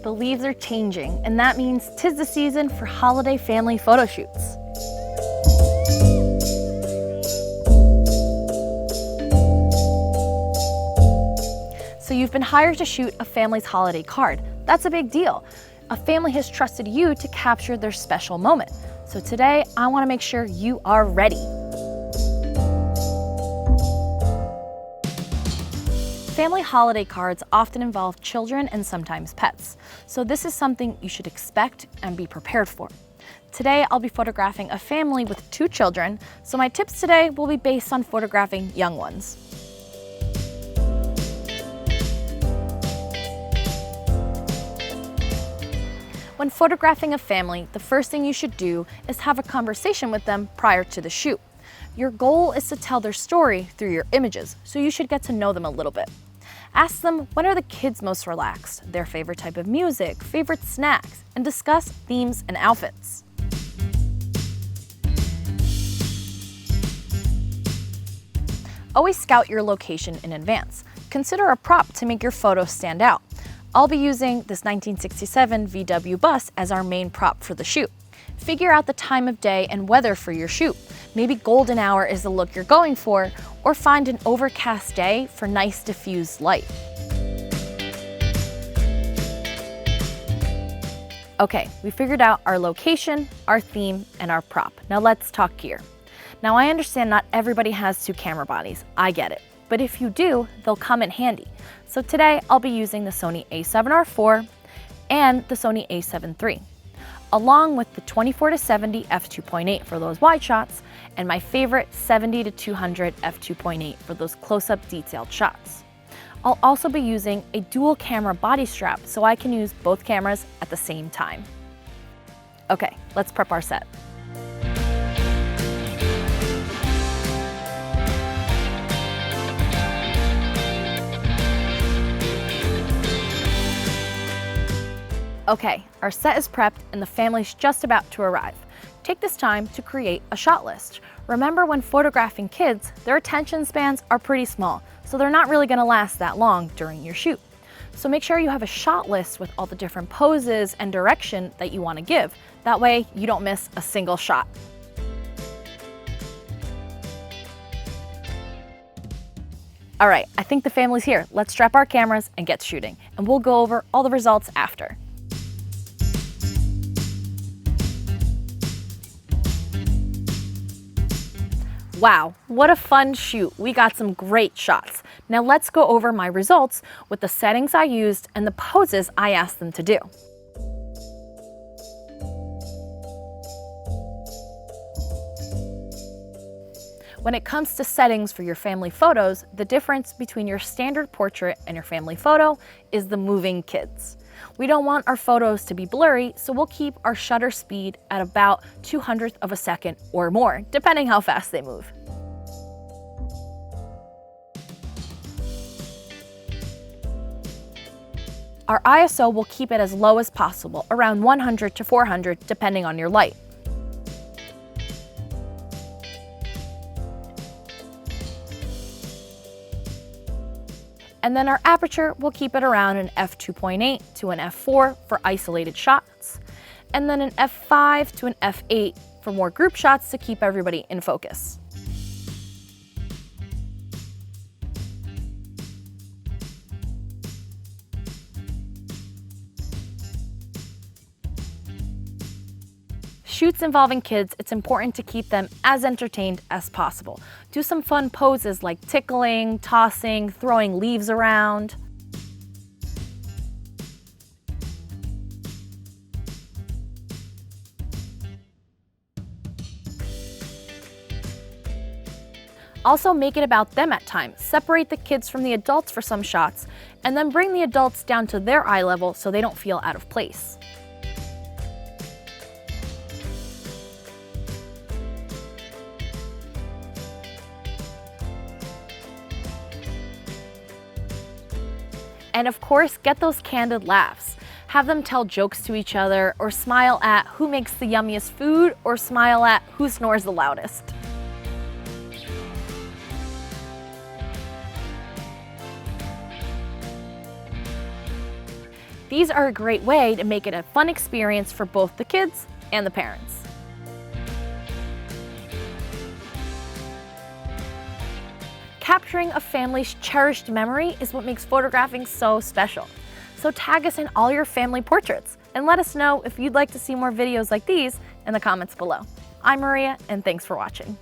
The leaves are changing, and that means 'tis the season for holiday family photo shoots. So you've been hired to shoot a family's holiday card. That's a big deal. A family has trusted you to capture their special moment. So today, I want to make sure you are ready. Family holiday cards often involve children and sometimes pets, so this is something you should expect and be prepared for. Today, I'll be photographing a family with 2 children, so my tips today will be based on photographing young ones. When photographing a family, the first thing you should do is have a conversation with them prior to the shoot. Your goal is to tell their story through your images, so you should get to know them a little bit. Ask them when are the kids most relaxed, their favorite type of music, favorite snacks, and discuss themes and outfits. Always scout your location in advance. Consider a prop to make your photos stand out. I'll be using this 1967 VW bus as our main prop for the shoot. Figure out the time of day and weather for your shoot. Maybe golden hour is the look you're going for, or find an overcast day for nice diffused light. Okay, we figured out our location, our theme, and our prop. Now let's talk gear. Now I understand not everybody has 2 camera bodies, I get it. But if you do, they'll come in handy. So today I'll be using the Sony a7R IV and the Sony a7 III, along with the 24-70 f2.8 for those wide shots, and my favorite 70-200 f2.8 for those close-up detailed shots. I'll also be using a dual camera body strap so I can use both cameras at the same time. Okay, let's prep our set. Okay, our set is prepped and the family's just about to arrive. Take this time to create a shot list. Remember, when photographing kids, their attention spans are pretty small, so they're not really gonna last that long during your shoot. So make sure you have a shot list with all the different poses and direction that you wanna give. That way, you don't miss a single shot. All right, I think the family's here. Let's strap our cameras and get shooting, and we'll go over all the results after. Wow, what a fun shoot. We got some great shots. Now let's go over my results with the settings I used and the poses I asked them to do. When it comes to settings for your family photos, the difference between your standard portrait and your family photo is the moving kids. We don't want our photos to be blurry, so we'll keep our shutter speed at about 200th of a second or more, depending how fast they move. Our ISO will keep it as low as possible, around 100 to 400, depending on your light. And then our aperture, we'll keep it around an f2.8 to an f4 for isolated shots, and then an f5 to an f8 for more group shots to keep everybody in focus. Shoots involving kids, it's important to keep them as entertained as possible. Do some fun poses like tickling, tossing, throwing leaves around. Also make it about them at times. Separate the kids from the adults for some shots, and then bring the adults down to their eye level so they don't feel out of place. And of course, get those candid laughs. Have them tell jokes to each other, or smile at who makes the yummiest food, or smile at who snores the loudest. These are a great way to make it a fun experience for both the kids and the parents. Capturing a family's cherished memory is what makes photographing so special. So tag us in all your family portraits and let us know if you'd like to see more videos like these in the comments below. I'm Maria, and thanks for watching.